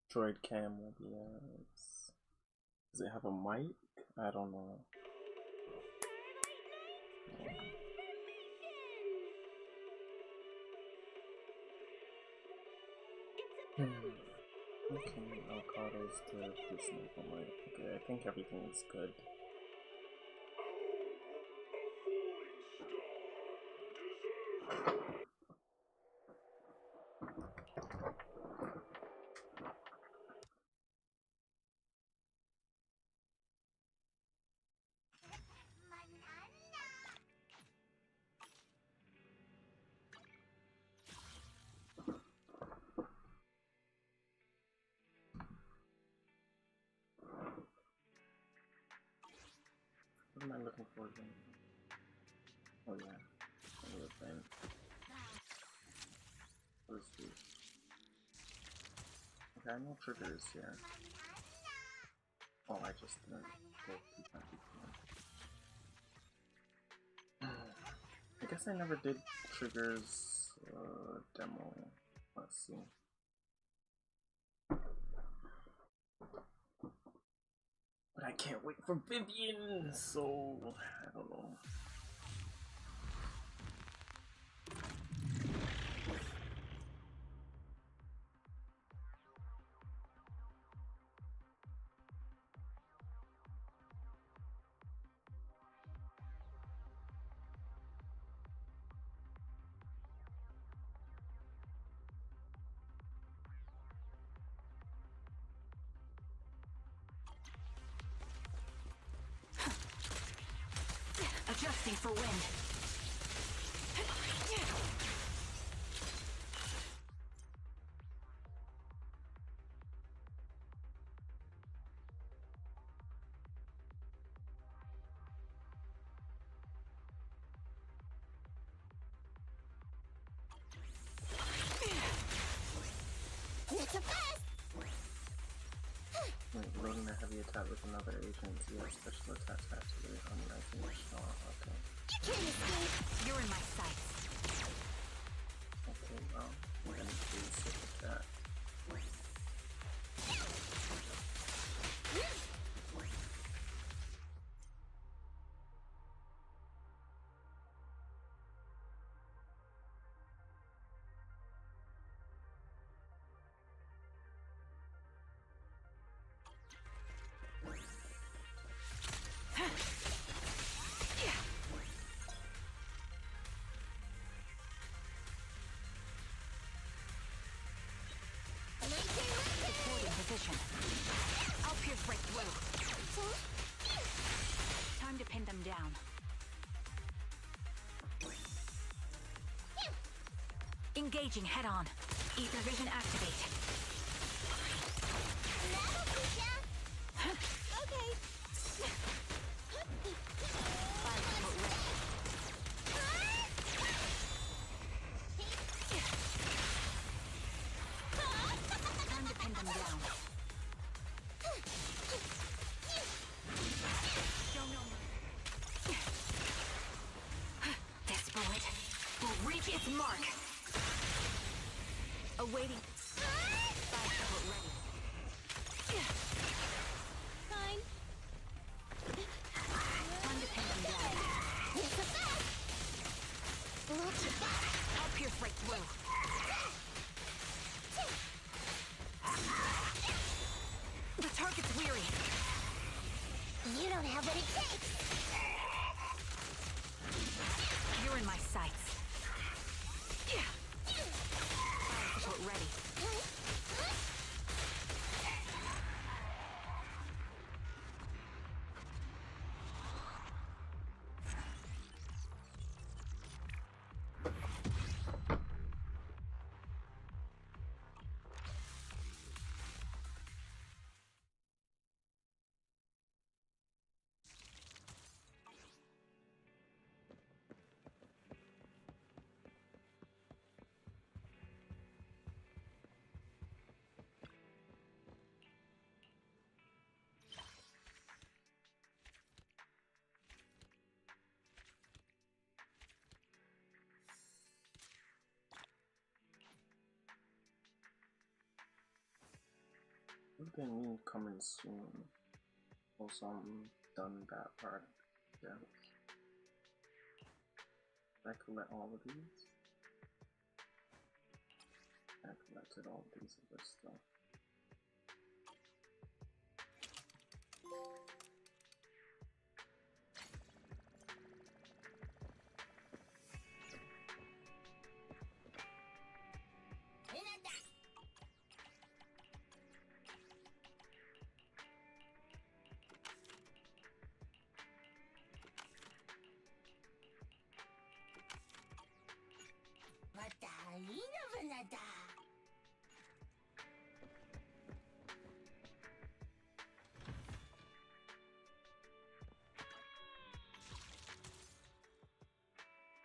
Droid cam will be does it have a mic? I don't know. Okay, avocados to reasonable mic. Okay, I think everything's good. What am I looking for again? Oh yeah, another thing. What is this? Okay, I know triggers here. Oh, I just didn't go peek on peek. I guess I never did triggers demo. Let's see. But I can't wait for Vivian, so I don't know. Adjusting for wind. Loading a heavy attack with another agent. Your special attacks activate on rising or okay. You can't escape. You're in my sights. Okay, well, we're gonna do sit with that. I'll pierce right through. Time to pin them down. Engaging head on. Ether vision activate. Okay. Time to pin them down. This bullet will reach its mark. Awaiting. Fire support ready. Fine. Time to pin them down. I'll pierce right through. The target's weary. You don't have what it takes. You're in my sights. Fire support ready. What do they mean coming soon? Also, I'm done that part. Yeah. I collect all of these. I collected all of these other stuff.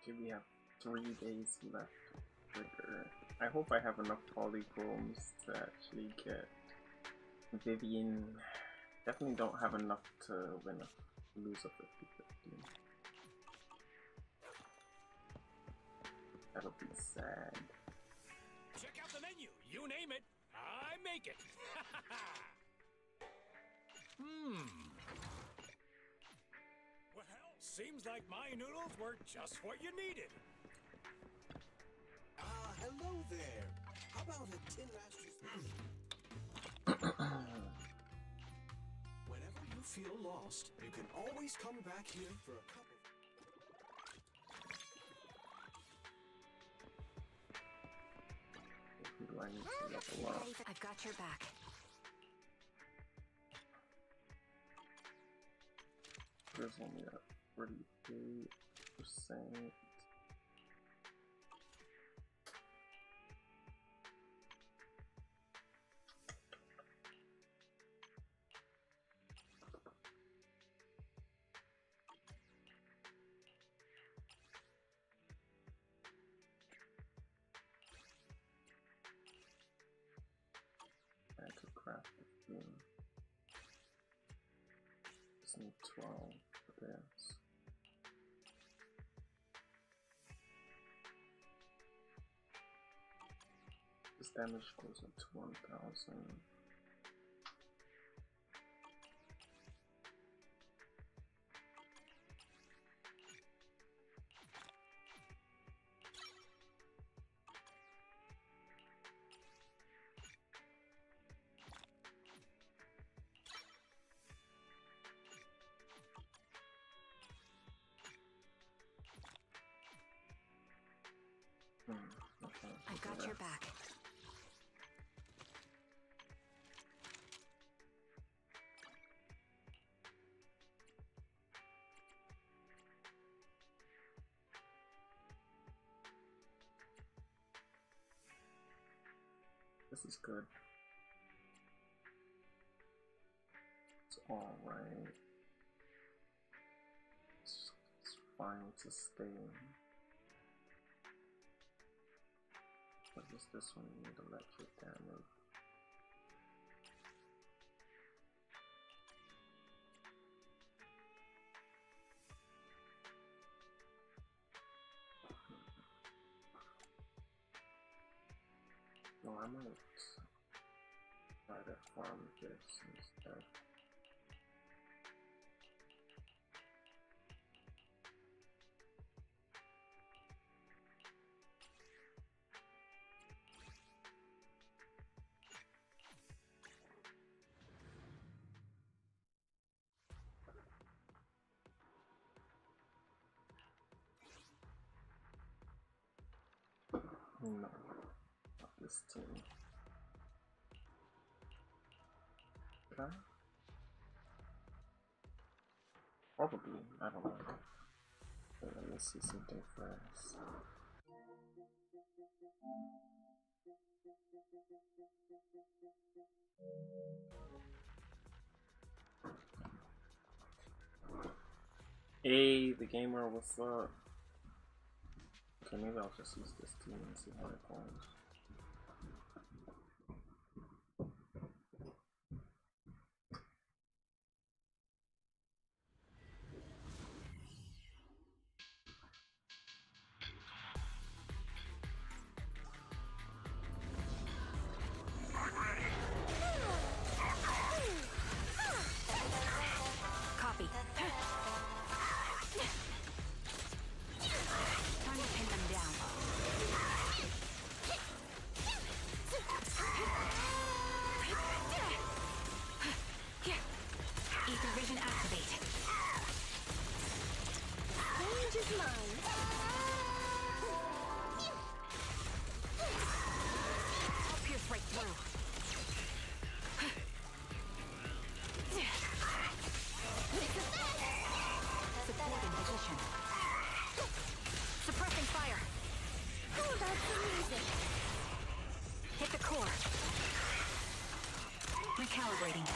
Okay, we have 3 days left to trigger. I hope I have enough polychromes to actually get Vivian. Definitely don't have enough to win a lose a 50-50. That'll be sad. Check out the menu. You name it, I make it. Well, seems like my noodles were just what you needed. Hello there. How about a tin master's? Whenever you feel lost, you can always come back here for a cup of... Who do I need to level up? I've got your back. There's only a 48%. I could craft the thing. Just need 12 for this. This damage goes up to 1000. Okay, I've got your back. This is good. It's alright. It's fine to stay. What does this one need? Electric damage. No, I might try to farm this instead. No, not this team. Okay. Probably, I don't know. Wait, let me see something first. Hey, the gamer, what's up? Okay, maybe I'll just use this team and see how it goes. Recalibrating.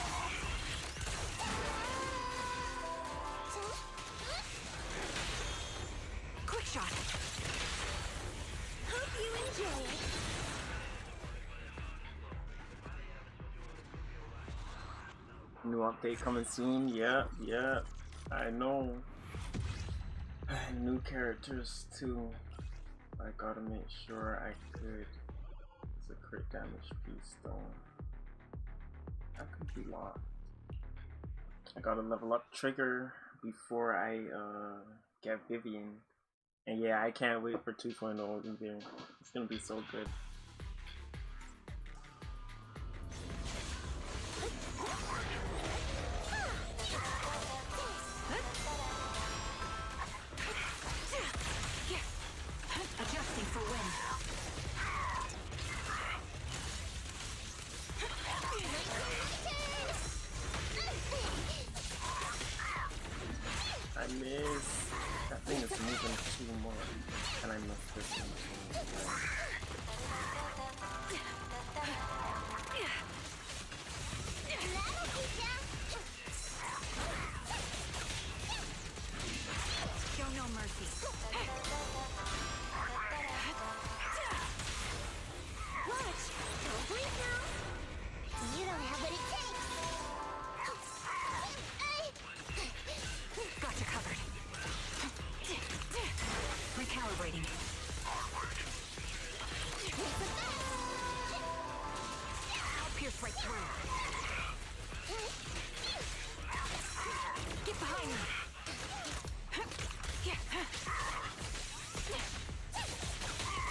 Quick shot. Hope you enjoy it. New update coming soon. Yeah, I know. New characters too. I gotta make sure I could. It's a crit damage piece though. That could be locked. I gotta level up Trigger before I get Vivian. And yeah, I can't wait for 2.0 either. It's gonna be so good. Adjusting for wind. I miss. That thing is moving too much. And I missed this one too. Show no mercy. Watch! Don't blink now! You don't have what it takes! Gotcha covered. Recalibrating. I'll pierce right through. Get behind me.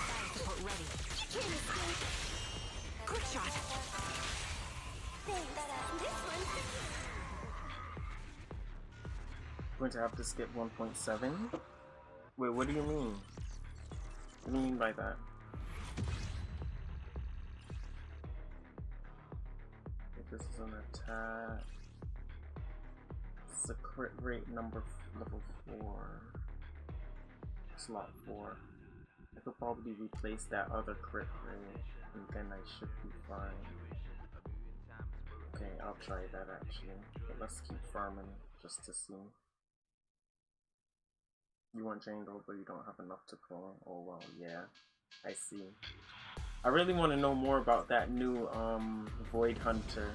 Fire support ready. You can't escape! Quick shot. Thanks. This one's for you. Going to have to skip 1.7? Wait, what do you mean? What do you mean by that? If this is an attack, it's a crit rate number level 4, slot 4. I could probably replace that other crit rate, and then I should be fine. Okay, I'll try that actually, but let's keep farming just to see. You want Jane though, but you don't have enough to clone. Oh well, yeah, I see. I really want to know more about that new Void Hunter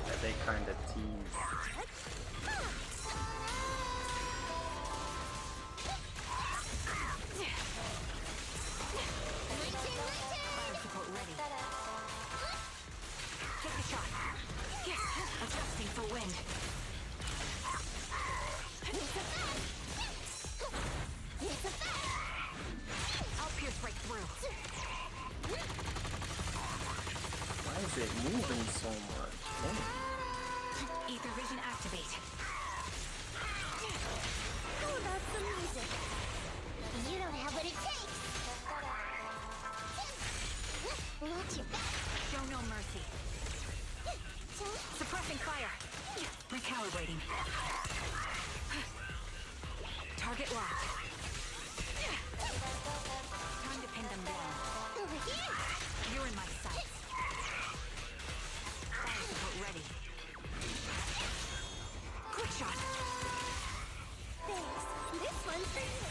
that they kind of teased. Fire support ready. Take the shot. Adjusting for wind. I'll pierce right through. Why is it moving so much? Dang. Ether vision activate. How about some music? You don't have what it takes! Watch your back! Show no mercy. Suppressing fire. Recalibrating. Target locked. Time to pin them down. Over here! You're in my sights. Fire support ready. Quick shot. Thanks. This one's for you.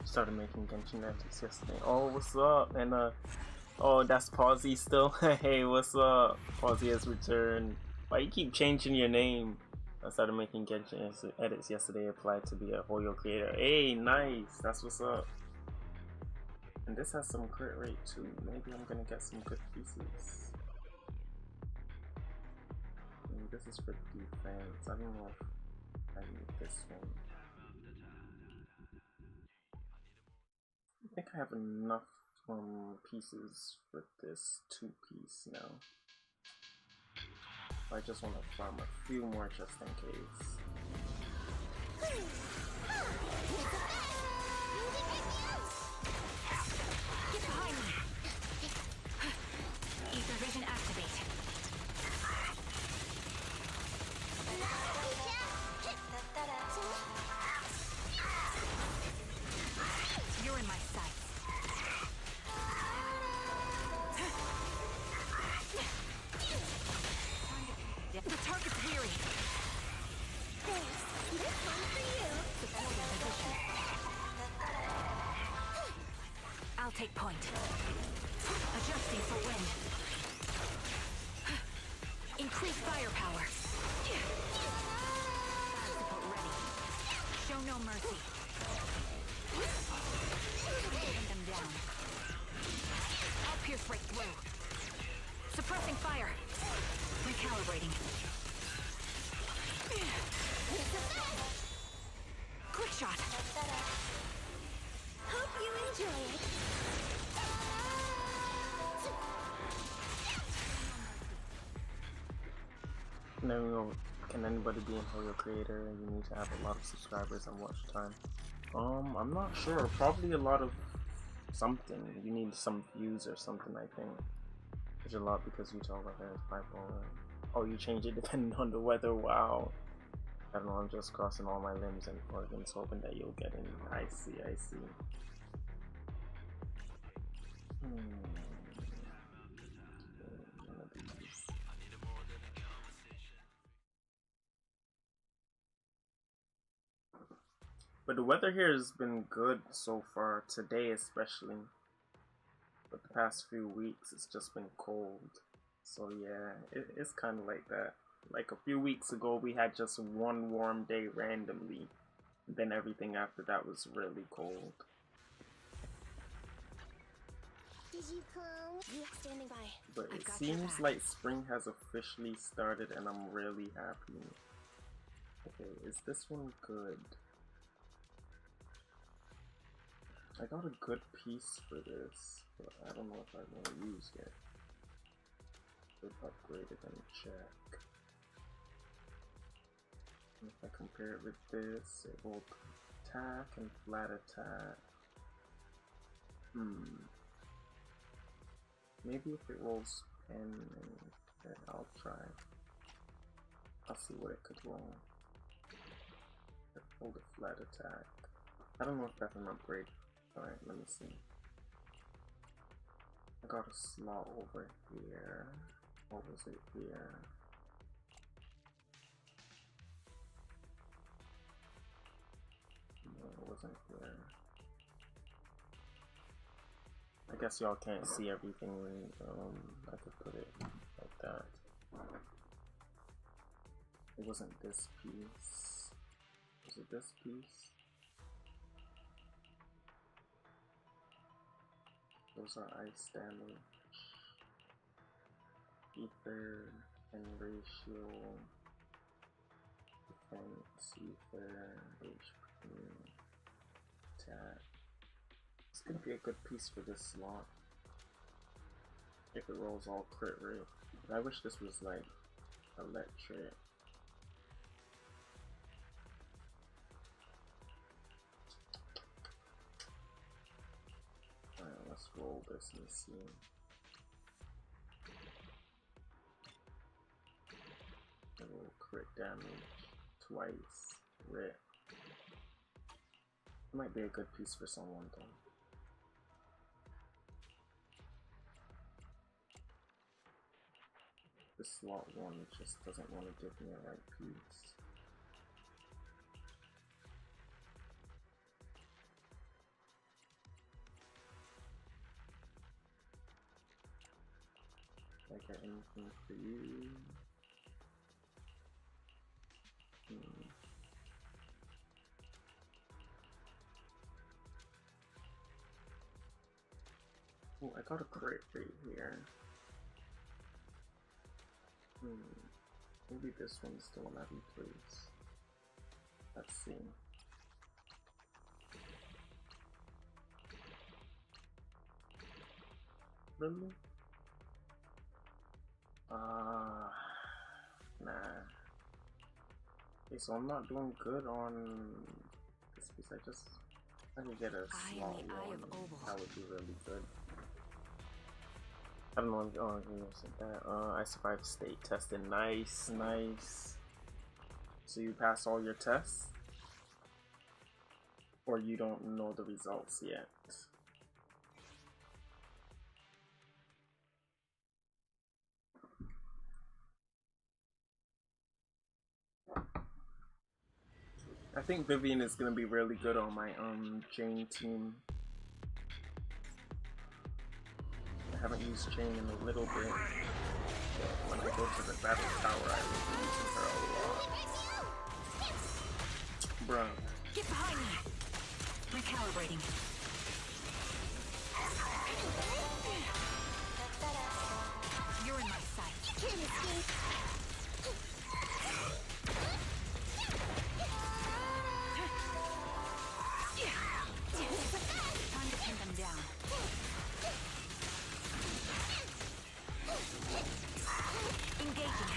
Started making Genshin antics yesterday. Oh, what's up? And oh, that's Pawsy still. Hey, what's up? Pawsy has returned. Why you keep changing your name? I started making Genshin edits yesterday. Applied to be a Hoyo creator. Hey, nice. That's what's up. And this has some crit rate too. Maybe I'm gonna get some good pieces. This is for defense. I don't know if I need this one. I think I have enough pieces for this 2-piece now. I just want to farm a few more just in case. Get behind me. Ether vision activate. You're in my sights. point. Adjusting for wind. Increase firepower. Fire support ready. Show no mercy. Pin them down. I'll pierce right through. Suppressing fire. Recalibrating. Quick shot. Hope you enjoy it. No, can anybody be a Hoyo creator? You need to have a lot of subscribers and watch time. I'm not sure. Probably a lot of something. You need some views or something, I think. There's a lot because you tell weather is bipolar. Oh, you change it depending on the weather. Wow. I don't know, I'm just crossing all my limbs and organs hoping that you'll get in. I see, I see. None of these. But the weather here has been good so far, today especially. But the past few weeks it's just been cold. So yeah, it's kind of like that. Like a few weeks ago we had just one warm day randomly. Then everything after that was really cold. Did you come? You standing by. But it seems like spring has officially started and I'm really happy. Okay, is this one good? I got a good piece for this, but I don't know if I want to use it. If upgraded and check. And if I compare it with this, it will attack and flat attack. Maybe if it rolls pen, then I'll try. I'll see what it could roll. Hold a flat attack. I don't know if that's an upgrade. Alright, let me see. I got a slot over here. What was it here? No, it wasn't here. I guess y'all can't see everything. I could put it like that. It wasn't this piece. Was it this piece? Those are ice damage. Ether and ratio. Defense, ether, HP, attack. It's gonna be a good piece for this slot. If it rolls all crit rate. But I wish this was like electric. Alright, let's roll this and see. It will crit damage twice. Rip. It might be a good piece for someone though. This slot one just doesn't want to give me a right piece. Did I get anything for you? Oh, I got a crit rate here. Maybe this one's the one I replace. Let's see. Really? Nah. Okay, so I'm not doing good on this piece. I could get a small one. That would be really good. I don't know if you said that. I survived state testing. Nice, nice. So you passed all your tests? Or you don't know the results yet? I think Vivian is gonna be really good on my Jane team. haven't used chain in a little bit. But when I go to the battle tower, I will be using her a lot. Bruh. Get behind me! Recalibrating. You're in my sight. You can't escape. Time to pin them down. Engaging.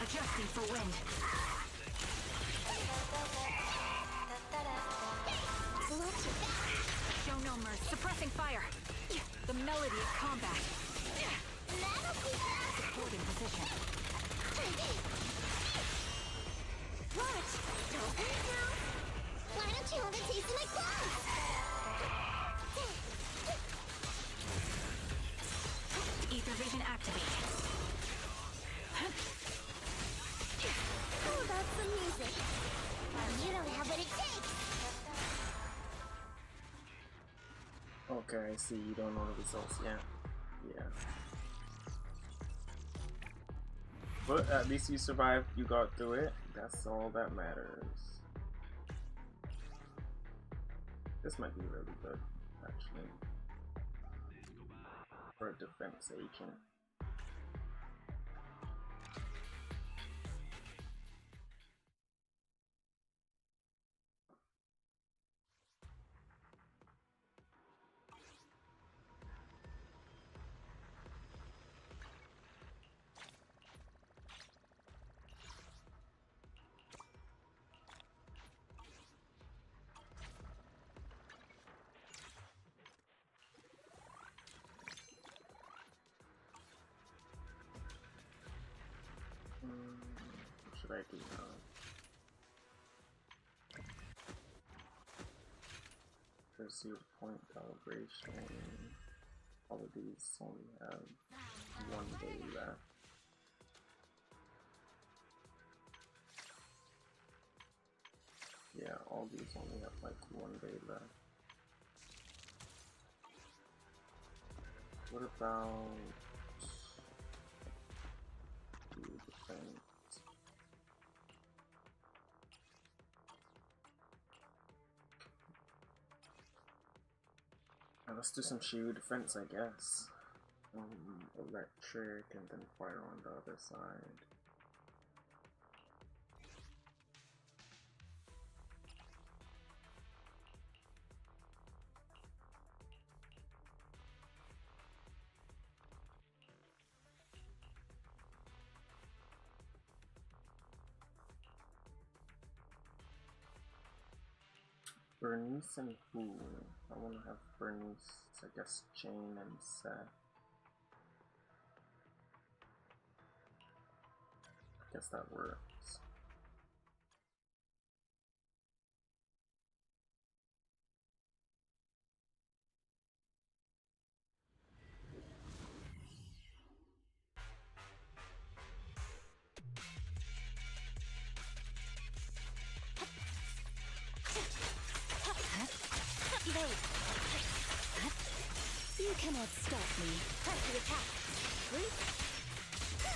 Adjusting for wind. Show no mercy. Suppressing fire. The melody of combat. Supporting position. Watch! Don't break now! Why don't you have a taste of my claws? Ether vision activated. How about some music? You don't have what it takes! Okay, I see. You don't know the results yet. Yeah. But at least you survived. You got through it. That's all that matters. This might be really good, actually. For a defense agent. What should I do now? Pursuit point calibration. All of these only have 1 day left. Yeah, all these only have like 1 day left. What about defense? Let's do some shield defense, I guess. Electric and then fire on the other side. Bernice and who? I want to have Bernice, I guess, Jane and Seth. I guess that works. You cannot stop me. Press the attack.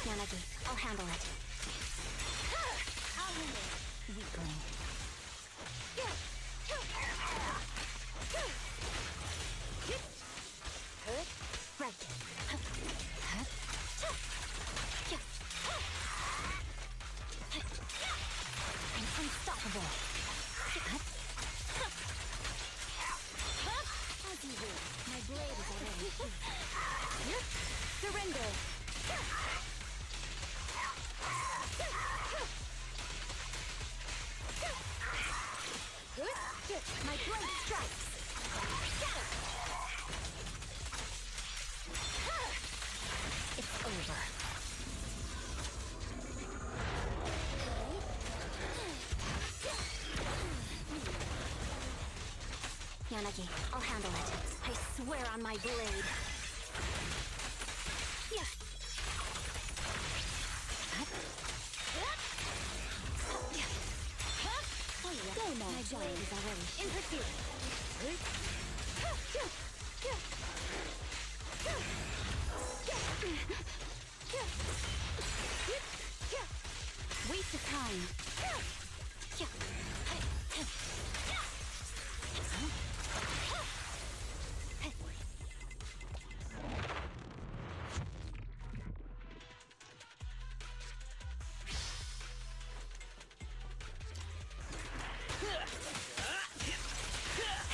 Yanagi, I'll handle it. I'll handle it. Weakling. Right. I'm unstoppable. As you will. My blade is already here. Surrender. My blade strikes. It's over. Yanagi, I'll handle it. I swear on my blade. Yeah. Go now. My blade is already in pursuit. Waste of time.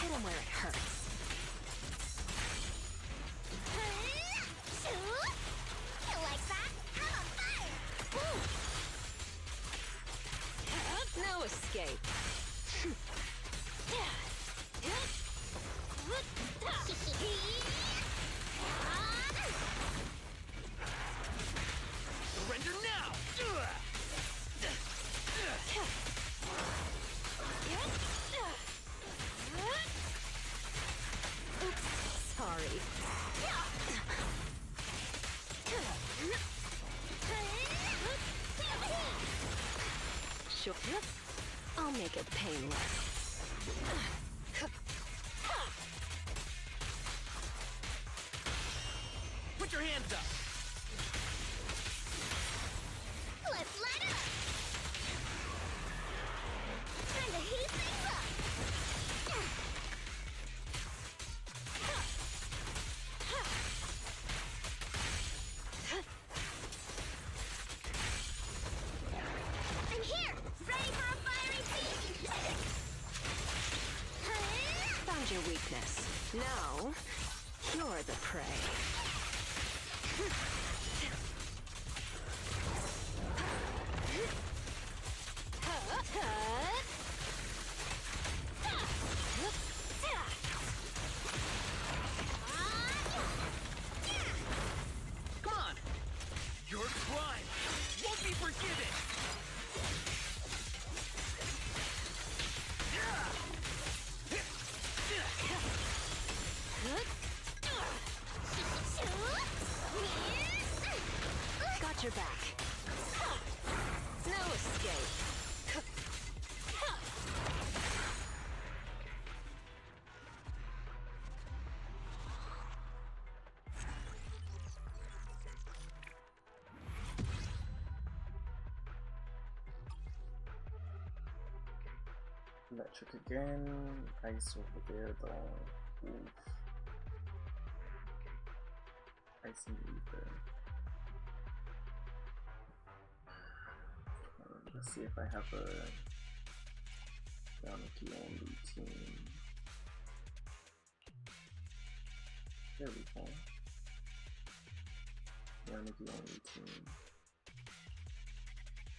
Hit him where it hurts. You like that? I'm on fire! No escape. Surrender now! Oops, sorry. Sure. I'll make it painless. Put your hands up! Let's light it up! Time to heat things up! I'm here! Ready for a fiery feast! Found your weakness. Now, you're the prey. Come on! Your crime won't be forgiven! Got your back. No escape. Electric again. Ice over there though. Oof. Ice and ether. Let's see if I have a Yaniki only team. There we go. Yaniki only team.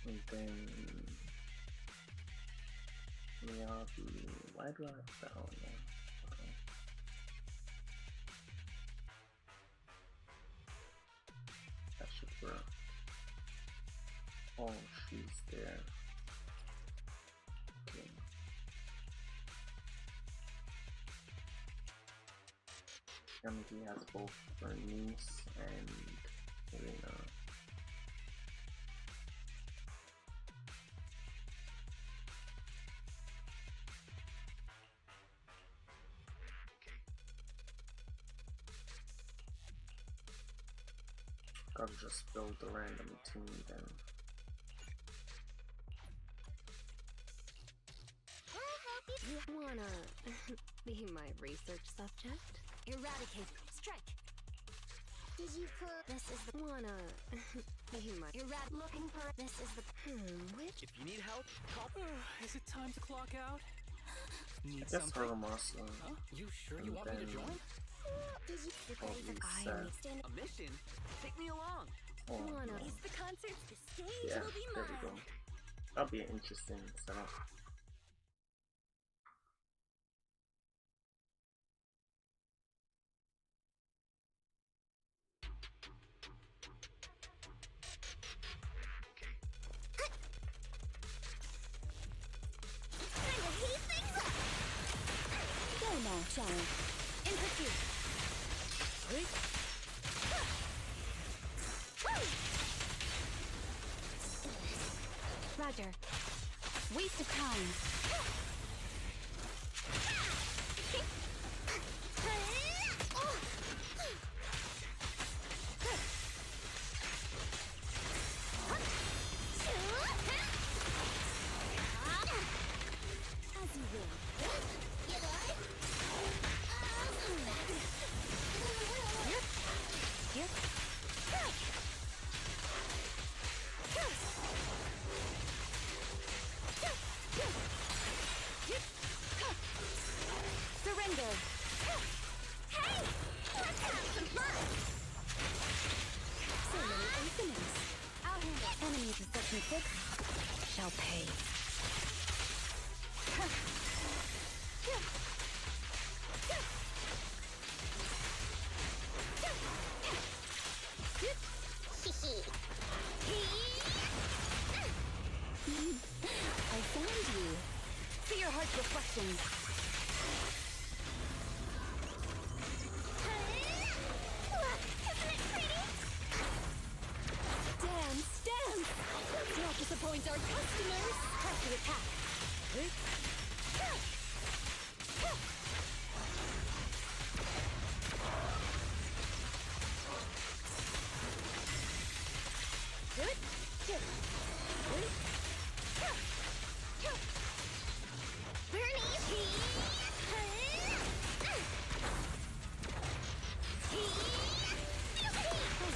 And then Miyabi. Why do I have that on there? That should work. Oh, she's there. Okay. Yamiki has both her niece and Elena. Gotta just build a random team then. You wanna be my research subject? Eradicate. Strike. Did you put... This is the... Wanna be my looking for... This is the... which... If you need help, call... Is it time to clock out? Need I guess something? Haramasa. Huh? You sure you And want me to then- join? Did you... Probably Seth. A mission? Take me along. Oh, Wanna... no. the concert? The stage Yeah, will be there we go. mine. That'll be an interesting setup. Time to heat things up! Go now, Sharon. In pursuit. Roger. Waste of time. to section 6 shall pay. I found you. See your heart's reflections. Look, isn't it pretty? Dance, dance! Let's not disappoint our customers! Press the attack.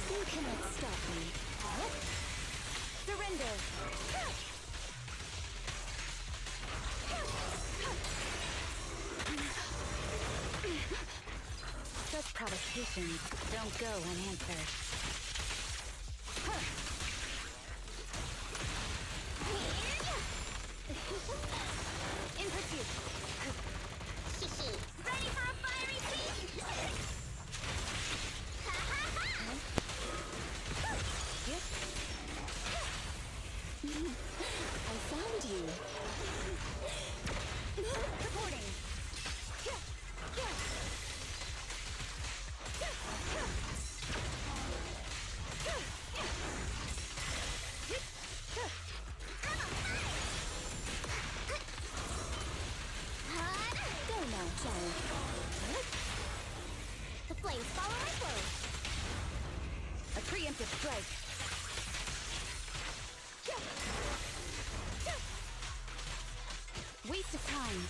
You cannot stop me. Surrender! Such provocations don't go unanswered. In pursuit! Ready for a fiery feast? I found you. Reporting. Go now, giant. The flames follow my flow. A preemptive strike. Waste of time.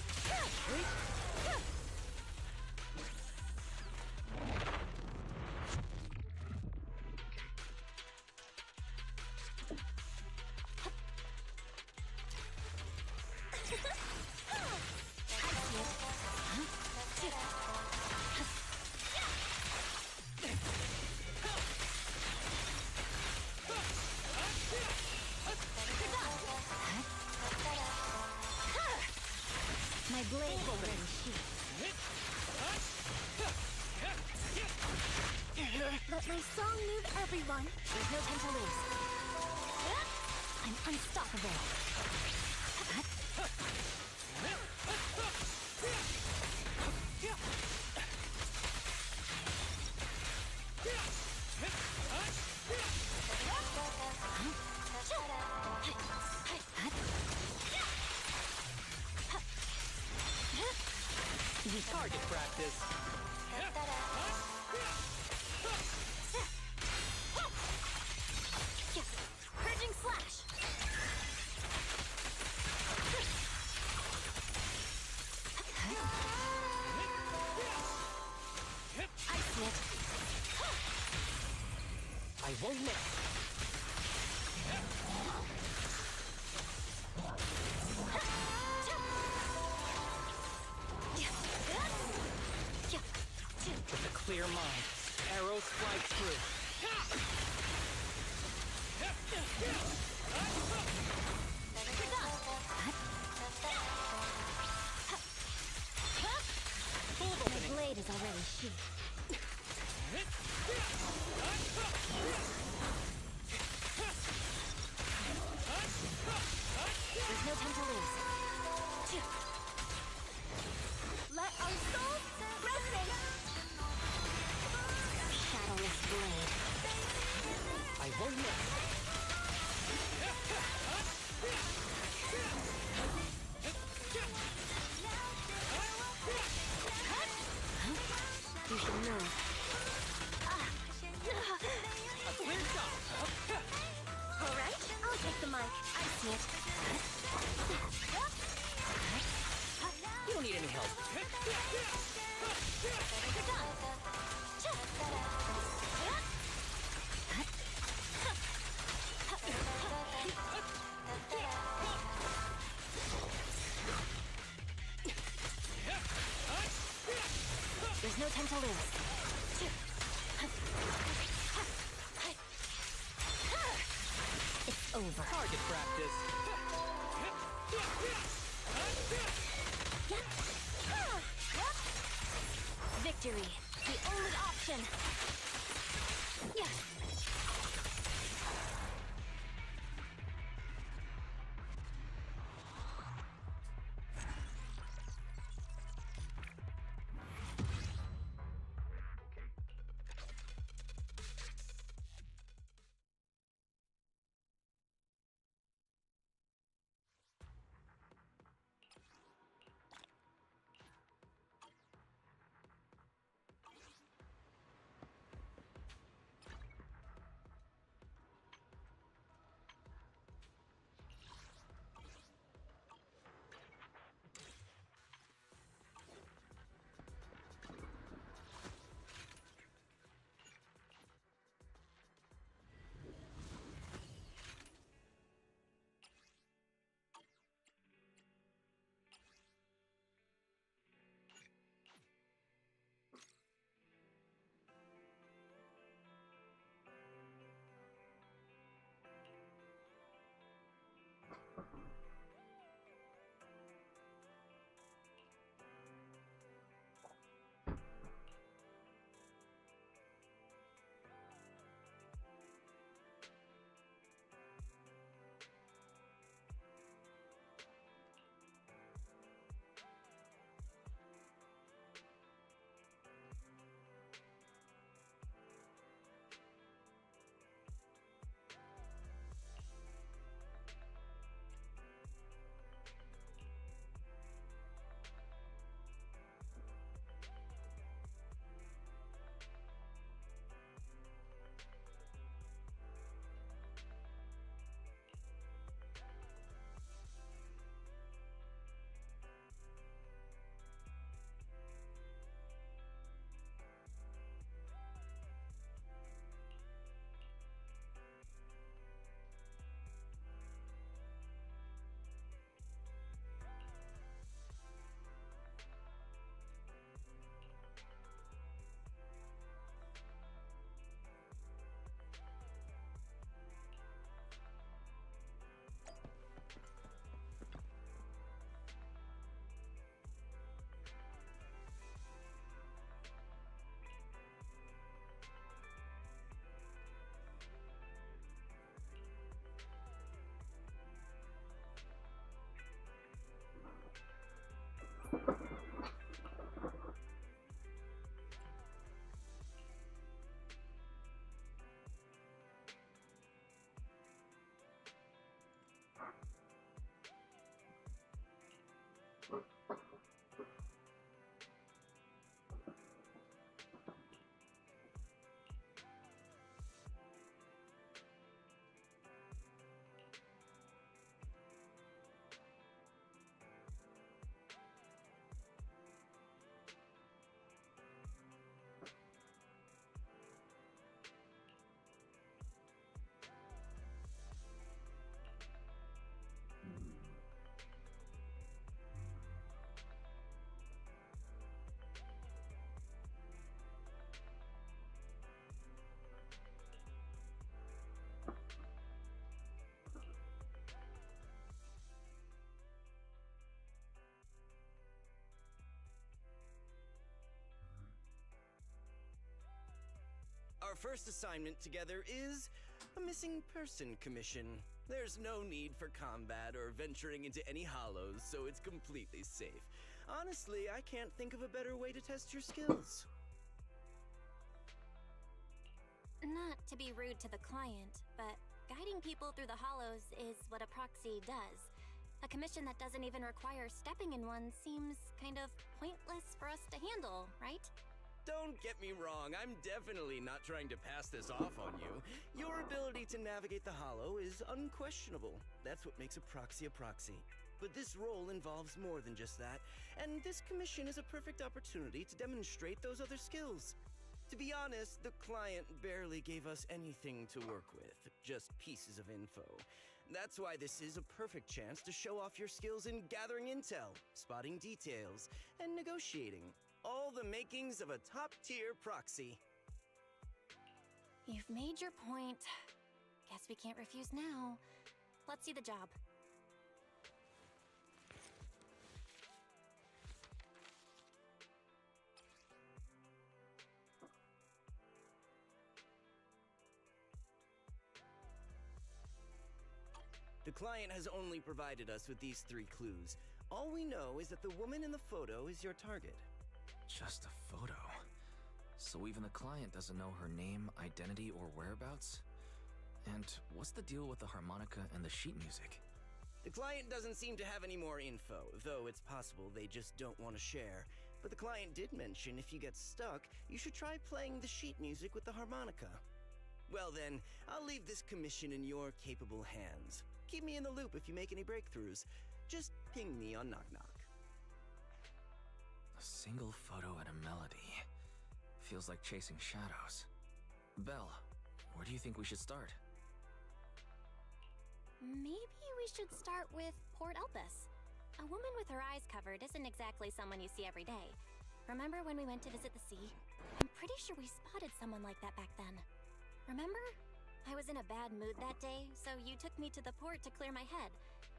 My blade will already sheathed. Let my song move everyone. There's no time to lose. I'm unstoppable. Target practice. Purging slash. Ice Knit. I won't miss. With a clear mind, arrows fly through. My blade is already sheathed. There's no time to lose. Let our souls resonate. Shadowless blade. I won't miss. You should move. A clear shot. All right, I'll take the mic. Ice Knit. You don't need any help. There's no time to lose. over. Target practice. Victory, the only option. Yeah. Our first assignment together is a missing person commission. There's no need for combat or venturing into any hollows, so it's completely safe. Honestly, I can't think of a better way to test your skills. Not to be rude to the client, but guiding people through the hollows is what a proxy does. A commission that doesn't even require stepping in one seems kind of pointless for us to handle, right? Don't get me wrong, I'm definitely not trying to pass this off on you. Your ability to navigate the hollow is unquestionable. That's what makes a proxy. But this role involves more than just that, and this commission is a perfect opportunity to demonstrate those other skills. To be honest, the client barely gave us anything to work with, just pieces of info. That's why this is a perfect chance to show off your skills in gathering intel, spotting details, and negotiating. All the makings of a top-tier proxy. You've made your point. Guess we can't refuse now. Let's see the job. The client has only provided us with these 3 clues. All we know is that the woman in the photo is your target. Just a photo. So even the client doesn't know her name, identity, or whereabouts? And what's the deal with the harmonica and the sheet music? The client doesn't seem to have any more info, though it's possible they just don't want to share. But the client did mention if you get stuck, you should try playing the sheet music with the harmonica. Well then, I'll leave this commission in your capable hands. Keep me in the loop if you make any breakthroughs. Just ping me on Knock Knock. A single photo and a melody. Feels like chasing shadows. Belle, where do you think we should start? Maybe we should start with Port Elpis. A woman with her eyes covered isn't exactly someone you see every day. Remember when we went to visit the sea? I'm pretty sure we spotted someone like that back then. Remember? I was in a bad mood that day, so you took me to the port to clear my head.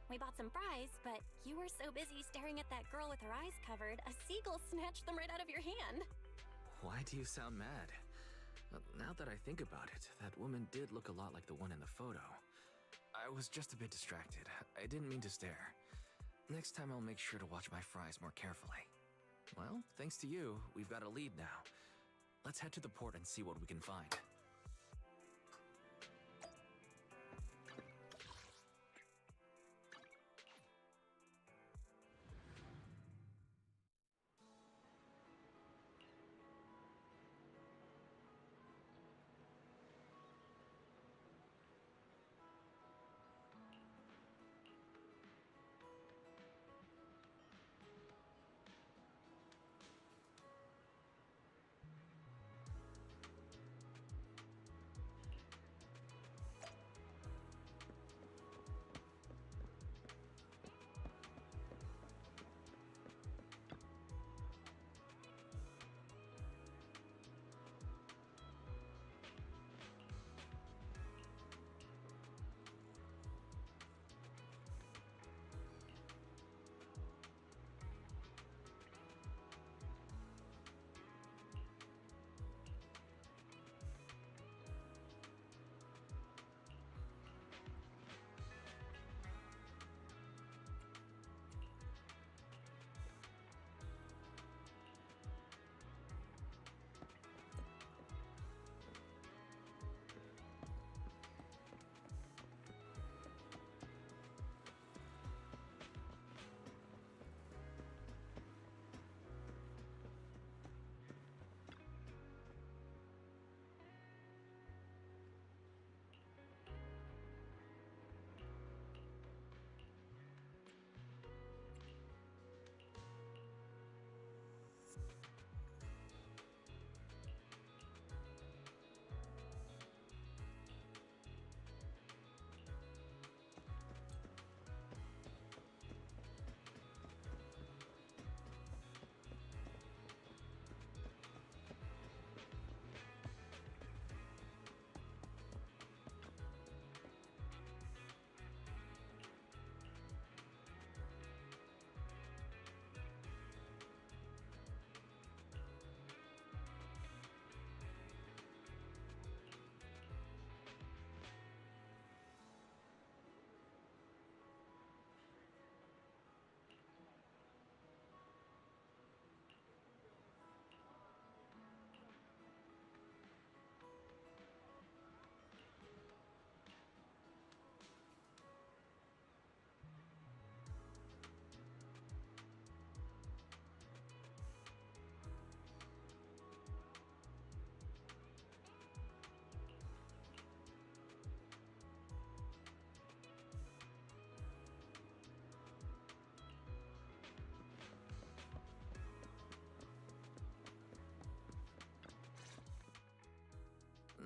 We bought some fries, but you were so busy staring at that girl with her eyes covered, a seagull snatched them right out of your hand. Why do you sound mad? Now that I think about it, that woman did look a lot like the one in the photo. I was just a bit distracted. I didn't mean to stare. Next time I'll make sure to watch my fries more carefully. Well, thanks to you, we've got a lead now. Let's head to the port and see what we can find.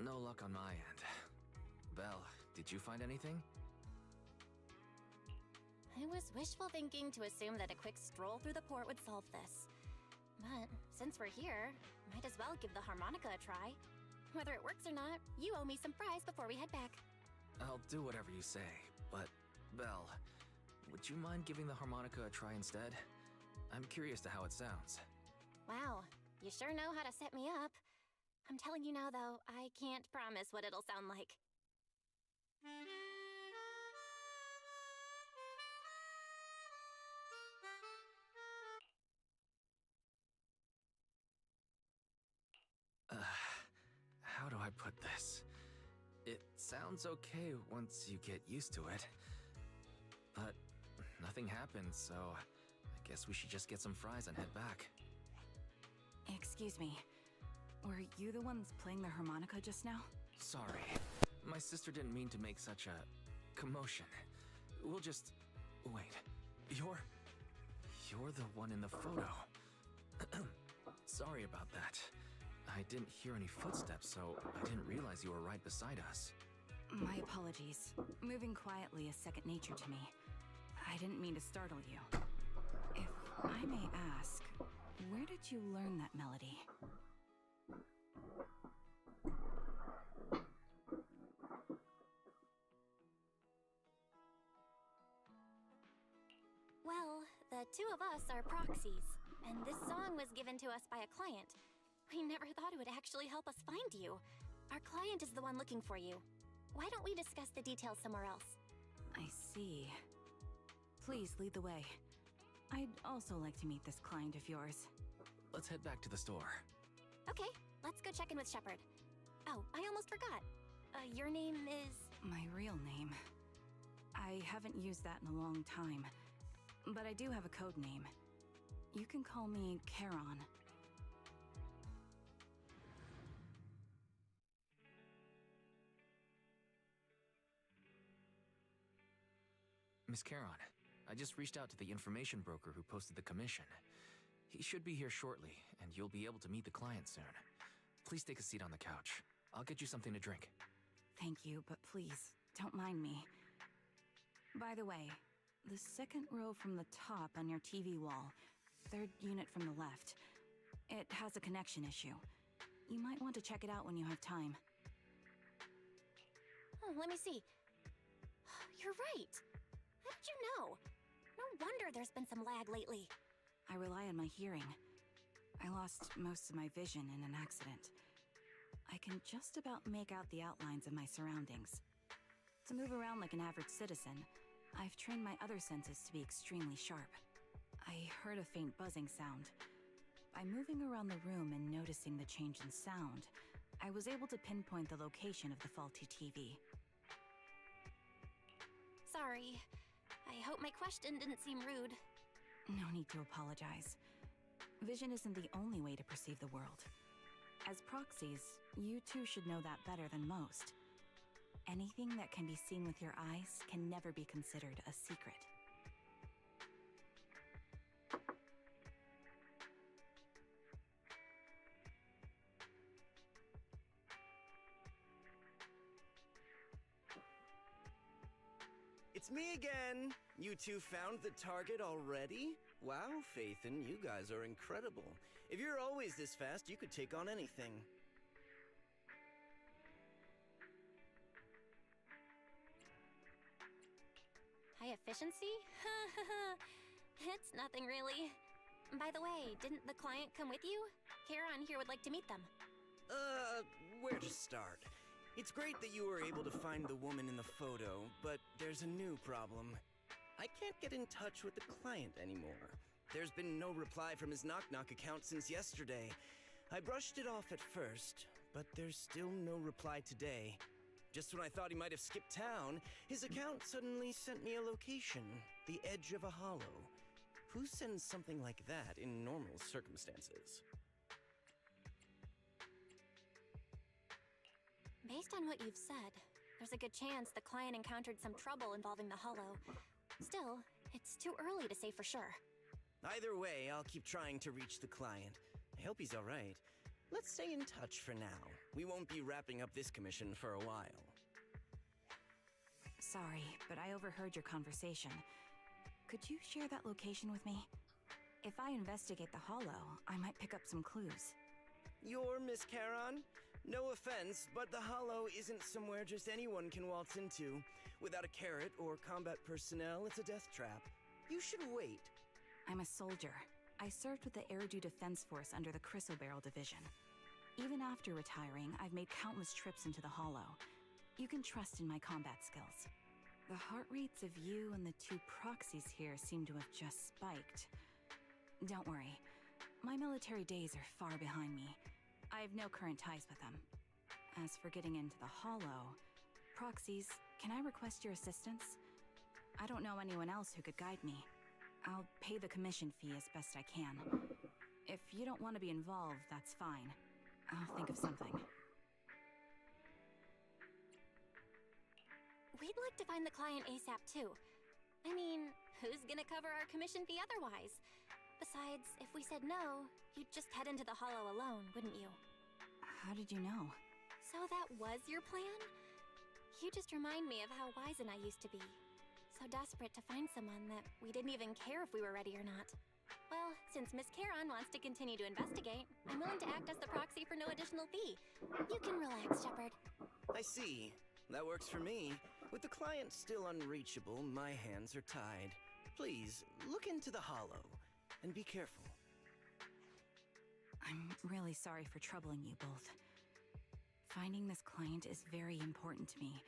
No luck on my end. Belle, did you find anything? I was wishful thinking to assume that a quick stroll through the port would solve this. But since we're here, might as well give the harmonica a try. Whether it works or not, you owe me some fries before we head back. I'll do whatever you say, but Belle, would you mind giving the harmonica a try instead? I'm curious to how it sounds. Wow, you sure know how to set me up. I'm telling you now, though, I can't promise what it'll sound like. How do I put this? It sounds okay once you get used to it. But nothing happened, so I guess we should just get some fries and head back. Excuse me. Were you the ones playing the harmonica just now? Sorry. My sister didn't mean to make such a commotion. We'll just... Wait. You're the one in the photo. Sorry about that. I didn't hear any footsteps, so I didn't realize you were right beside us. My apologies. Moving quietly is second nature to me. I didn't mean to startle you. If I may ask, where did you learn that melody? Well, the two of us are proxies, and this song was given to us by a client. We never thought it would actually help us find you. Our client is the one looking for you. Why don't we discuss the details somewhere else? I see. Please lead the way. I'd also like to meet this client of yours. Let's head back to the store. Okay, let's go check in with Shepard. Oh, I almost forgot. Your name is... My real name. I haven't used that in a long time, but I do have a code name. You can call me Charon. Miss Charon, I just reached out to the information broker who posted the commission. He should be here shortly, and you'll be able to meet the client soon. Please take a seat on the couch. I'll get you something to drink. Thank you, but please, don't mind me. By the way, the second row from the top on your TV wall, third unit from the left, it has a connection issue. You might want to check it out when you have time. Oh, let me see. You're right. How did you know? No wonder there's been some lag lately. I rely on my hearing. I lost most of my vision in an accident. I can just about make out the outlines of my surroundings. To move around like an average citizen, I've trained my other senses to be extremely sharp. I heard a faint buzzing sound. By moving around the room and noticing the change in sound, I was able to pinpoint the location of the faulty TV. Sorry. I hope my question didn't seem rude. No need to apologize. Vision isn't the only way to perceive the world. As proxies, you two should know that better than most. Anything that can be seen with your eyes can never be considered a secret. It's me again! You two found the target already? Wow, Phaethon, you guys are incredible. If you're always this fast, you could take on anything. High efficiency? It's nothing really. By the way, didn't the client come with you? Charon here would like to meet them. Where to start? It's great that you were able to find the woman in the photo, but there's a new problem. I can't get in touch with the client anymore. There's been no reply from his knock-knock account since yesterday. I brushed it off at first, but there's still no reply today. Just when I thought he might have skipped town, his account suddenly sent me a location, the edge of a hollow. Who sends something like that in normal circumstances? Based on what you've said, there's a good chance the client encountered some trouble involving the hollow. Still, it's too early to say for sure. Either way, I'll keep trying to reach the client. I hope he's alright. Let's stay in touch for now. We won't be wrapping up this commission for a while. Sorry, but I overheard your conversation. Could you share that location with me? If I investigate the hollow, I might pick up some clues. You're Miss Charon? No offense, but the Hollow isn't somewhere just anyone can waltz into. Without a carrot or combat personnel, it's a death trap. You should wait. I'm a soldier. I served with the Air Due Defense Force under the Chrysoberyl Division. Even after retiring, I've made countless trips into the Hollow. You can trust in my combat skills. The heart rates of you and the two proxies here seem to have just spiked. Don't worry. My military days are far behind me. I have no current ties with them. As for getting into the Hollow, proxies, can I request your assistance? I don't know anyone else who could guide me. I'll pay the commission fee as best I can. If you don't want to be involved, that's fine. I'll think of something. We'd like to find the client ASAP too. I mean, who's gonna cover our commission fee otherwise? Besides, if we said no, you'd just head into the Hollow alone, wouldn't you? How did you know? So that was your plan? You just remind me of how wizened I used to be. So desperate to find someone that we didn't even care if we were ready or not. Well, since Miss Charon wants to continue to investigate, I'm willing to act as the proxy for no additional fee. You can relax, Shepard. I see. That works for me. With the client still unreachable, my hands are tied. Please, look into the Hollow, and be careful. I'm really sorry for troubling you both. Finding this client is very important to me,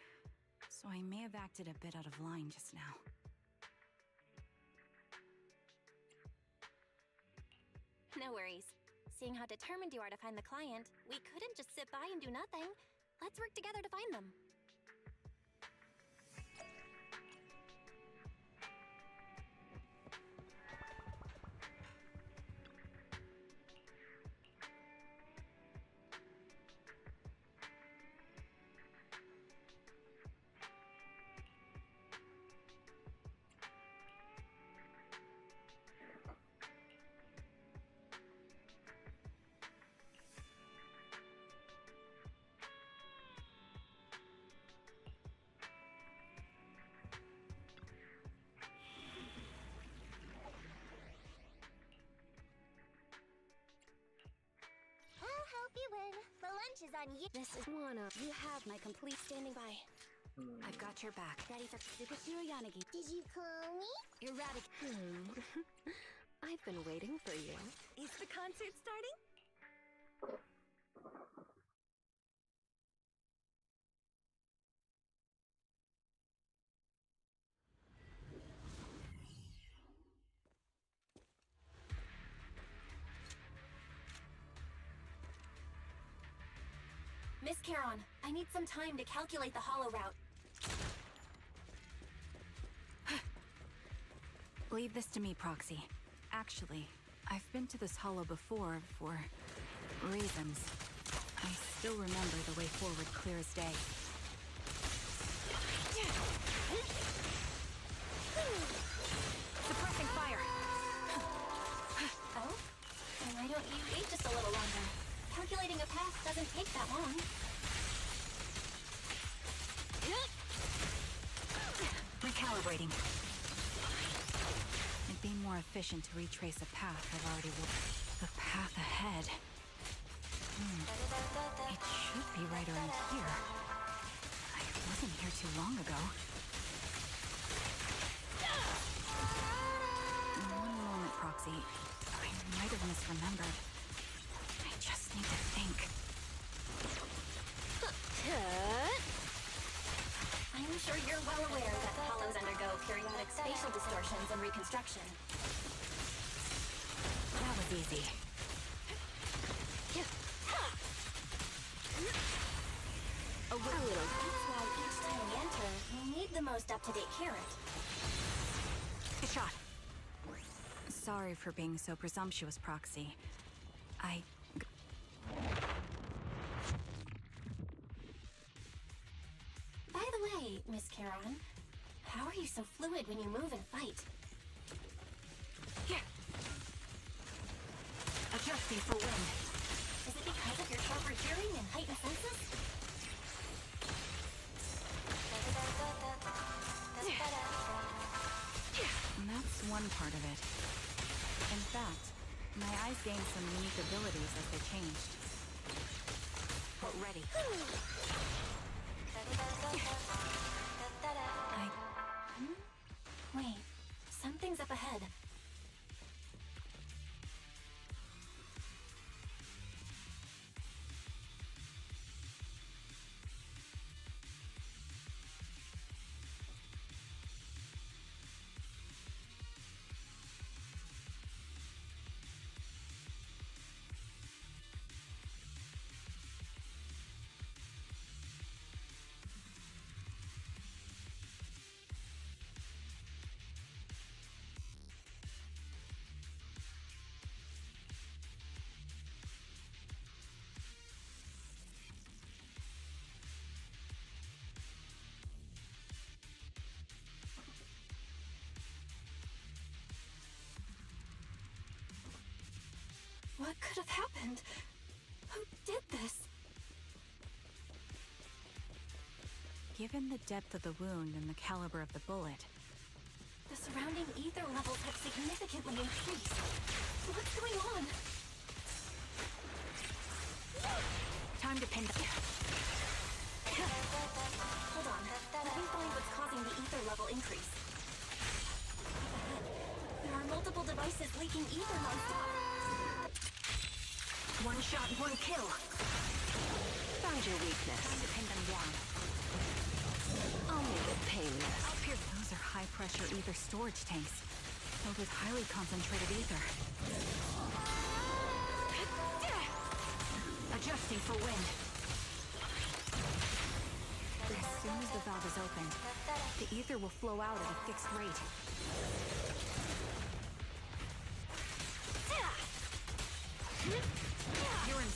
so I may have acted a bit out of line just now. No worries. Seeing how determined you are to find the client, we couldn't just sit by and do nothing. Let's work together to find them. Is on you. This is Moana. You have my complete standing by. I've got your back. Ready for Superhero Yanagi. Did you call me? Erratic. I've been waiting for you. Is the concert starting? Miss Charon, I need some time to calculate the Hollow route. Leave this to me, Proxy. Actually, I've been to this Hollow before for reasons. I still remember the way forward clear as day. Suppressing fire! Oh? Then why don't you wait just a little longer? Calculating a path doesn't take that long. Recalibrating. It'd be more efficient to retrace a path I've already walked. The path ahead. It should be right around here. I wasn't here too long ago. One moment, Proxy. I might have misremembered. I just need to think. I'm sure you're well aware that hollows undergo periodic spatial distortions and reconstruction. That was easy. A little. That's why each time we enter, we'll need the most up-to-date carrot. Good shot. Sorry for being so presumptuous, Proxy. By the way, Miss Charon, how are you so fluid when you move and fight? Here. Adjusting for wind. Is it because of your sharper hearing and heightened senses? That's one part of it. In fact, my eyes gained some unique abilities as they changed. But ready. Wait, something's up ahead. What could have happened? Who did this? Given the depth of the wound and the caliber of the bullet, The surrounding ether levels have significantly increased. What's going on? time to pin the... Hold on. Let me find what's causing the ether level increase. There are multiple devices leaking ether nonstop. One shot, one kill. Found your weakness. Time to pin them down. I'll make it painless. Those are high-pressure ether storage tanks, filled with highly concentrated ether. Adjusting for wind. As soon as the valve is opened, the ether will flow out at a fixed rate.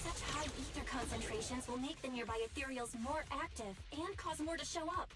Such high ether concentrations will make the nearby ethereals more active and cause more to show up.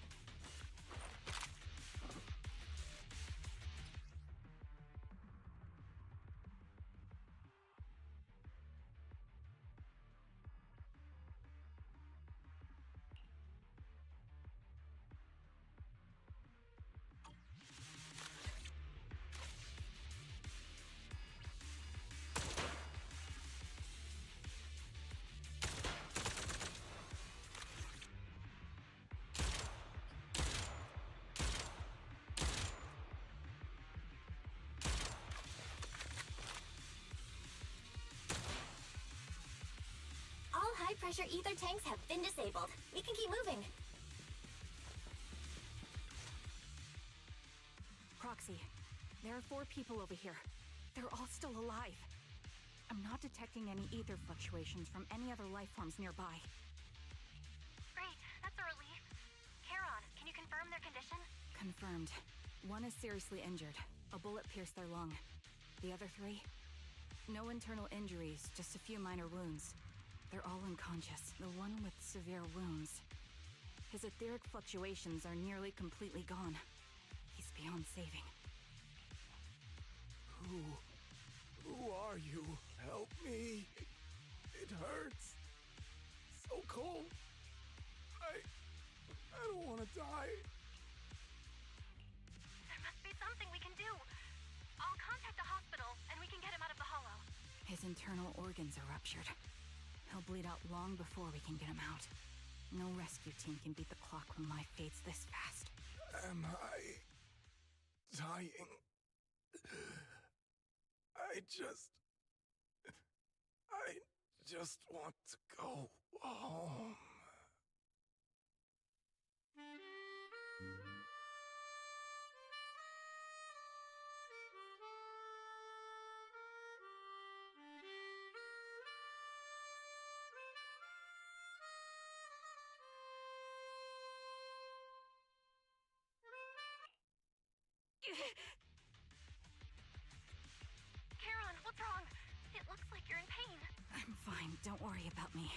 High-pressure ether tanks have been disabled. We can keep moving. Proxy, there are 4 people over here. They're all still alive. I'm not detecting any ether fluctuations from any other life forms nearby. Great, that's a relief. Charon, can you confirm their condition? Confirmed. 1 is seriously injured. A bullet pierced their lung. The other 3? No internal injuries, just a few minor wounds. They're all unconscious. The one with severe wounds. His etheric fluctuations are nearly completely gone. He's beyond saving. Who are you? Help me. It hurts. So cold. I don't want to die. There must be something we can do. I'll contact the hospital, and we can get him out of the hollow. His internal organs are ruptured. He'll bleed out long before we can get him out. No rescue team can beat the clock when life fades this fast. Am I dying? I just want to go home. Charon, what's wrong? It looks like you're in pain. I'm fine, don't worry about me.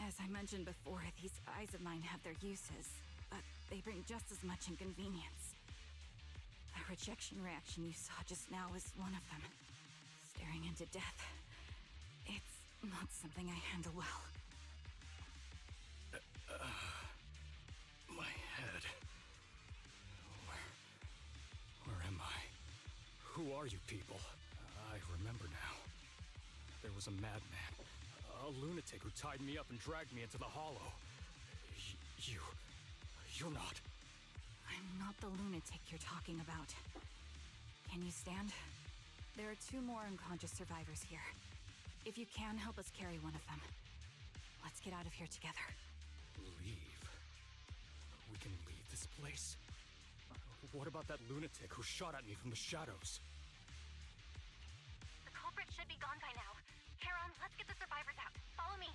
As I mentioned before, these eyes of mine have their uses, but they bring just as much inconvenience. The rejection reaction you saw just now is one of them. Staring into death. It's not something I handle well. My head. Where am I? Who are you people? I remember now. There was a madman. A lunatic who tied me up and dragged me into the hollow. You're not. I'm not the lunatic you're talking about. Can you stand? There are 2 more unconscious survivors here. If you can, help us carry one of them. Let's get out of here together. Leave? We can leave this place? What about that lunatic who shot at me from the shadows? The culprit should be gone by now. Charon, let's get the survivors out. Follow me.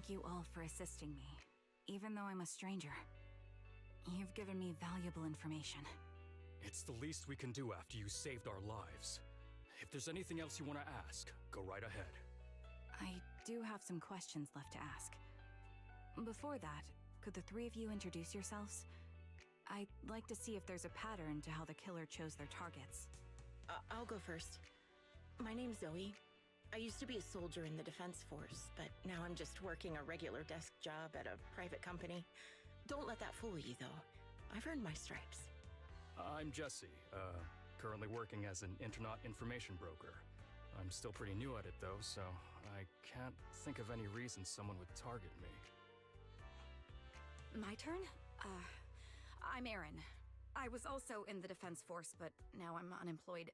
Thank you all for assisting me, even though I'm a stranger. You've given me valuable information. It's the least we can do after you saved our lives. If there's anything else you want to ask, go right ahead. I do have some questions left to ask. Before that, could the three of you introduce yourselves? I'd like to see if there's a pattern to how the killer chose their targets. I'll go first. My name's Zoe. I used to be a soldier in the Defense Force, but now I'm just working a regular desk job at a private company. Don't let that fool you, though. I've earned my stripes. I'm Jesse, currently working as an Internaut information broker. I'm still pretty new at it, though, so I can't think of any reason someone would target me. My turn? I'm Erin. I was also in the Defense Force, but now I'm unemployed.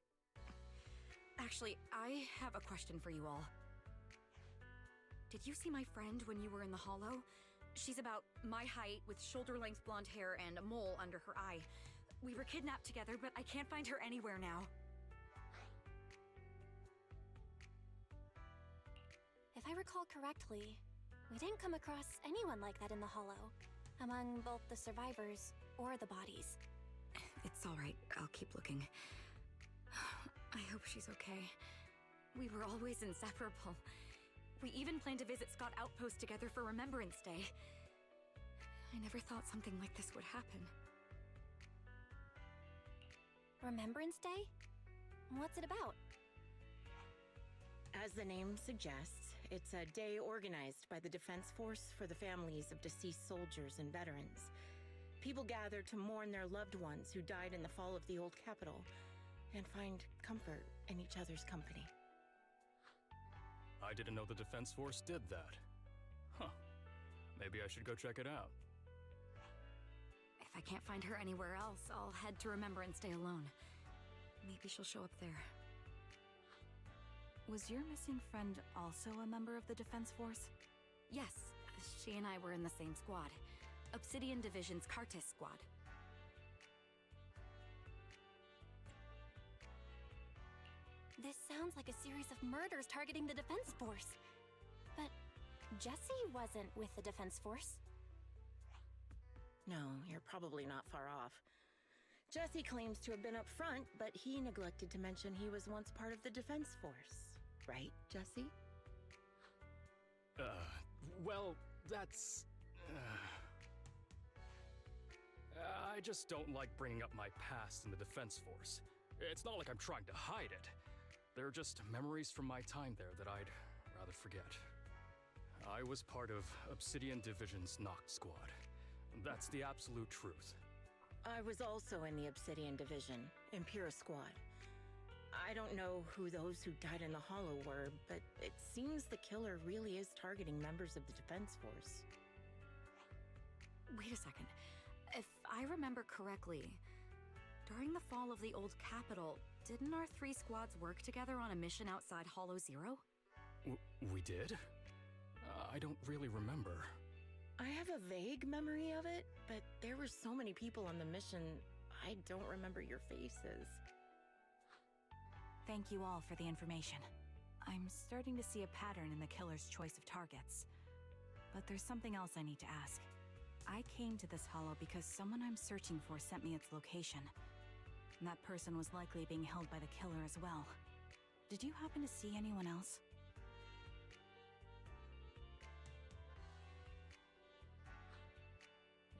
Actually, I have a question for you all. Did you see my friend when you were in the Hollow? She's about my height, with shoulder-length blonde hair and a mole under her eye. We were kidnapped together, but I can't find her anywhere now. If I recall correctly, we didn't come across anyone like that in the Hollow, among both the survivors or the bodies. It's all right. I'll keep looking. I hope she's okay. We were always inseparable. We even planned to visit Scott Outpost together for Remembrance Day. I never thought something like this would happen. Remembrance Day? What's it about? As the name suggests, it's a day organized by the Defense Force for the families of deceased soldiers and veterans. People gather to mourn their loved ones who died in the fall of the old capital and find comfort in each other's company. I didn't know the Defense Force did that. Huh. Maybe I should go check it out. If I can't find her anywhere else, I'll head to Remembrance Day alone. Maybe she'll show up there. Was your missing friend also a member of the Defense Force? Yes, she and I were in the same squad. Obsidian Division's Cartis squad. This sounds like a series of murders targeting the Defense Force. But Jesse wasn't with the Defense Force. No, you're probably not far off. Jesse claims to have been up front, but he neglected to mention he was once part of the Defense Force. Right, Jesse? Well, that's... I just don't like bringing up my past in the Defense Force. It's not like I'm trying to hide it. They're just memories from my time there that I'd rather forget. I was part of Obsidian Division's Noct Squad. That's the absolute truth. I was also in the Obsidian Division, Impera Squad. I don't know who those who died in the Hollow were, but it seems the killer really is targeting members of the Defense Force. Wait a second. If I remember correctly, during the fall of the old capital, didn't our three squads work together on a mission outside Hollow Zero? We did? I don't really remember. I have a vague memory of it, but there were so many people on the mission, I don't remember your faces. Thank you all for the information. I'm starting to see a pattern in the killer's choice of targets. But there's something else I need to ask. I came to this hollow because someone I'm searching for sent me its location. And that person was likely being held by the killer as well. Did you happen to see anyone else?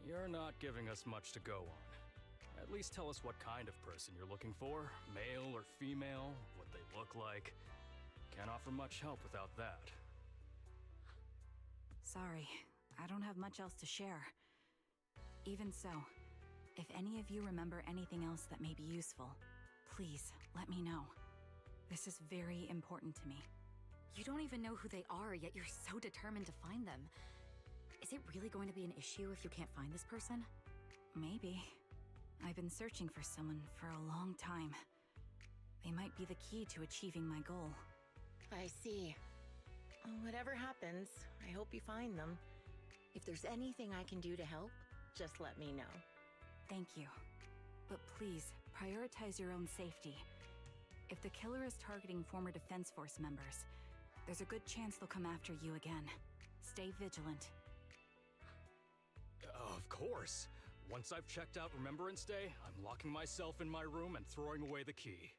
You're not giving us much to go on. At least tell us what kind of person you're looking for, male or female, what they look like. Can't offer much help without that. Sorry, I don't have much else to share. Even so, if any of you remember anything else that may be useful, please let me know. This is very important to me. You don't even know who they are, yet you're so determined to find them. Is it really going to be an issue if you can't find this person? Maybe. I've been searching for someone for a long time. They might be the key to achieving my goal. I see. Whatever happens, I hope you find them. If there's anything I can do to help, just let me know. Thank you. But please, prioritize your own safety. If the killer is targeting former Defense Force members, there's a good chance they'll come after you again. Stay vigilant. Of course. Once I've checked out Remembrance Day, I'm locking myself in my room and throwing away the key.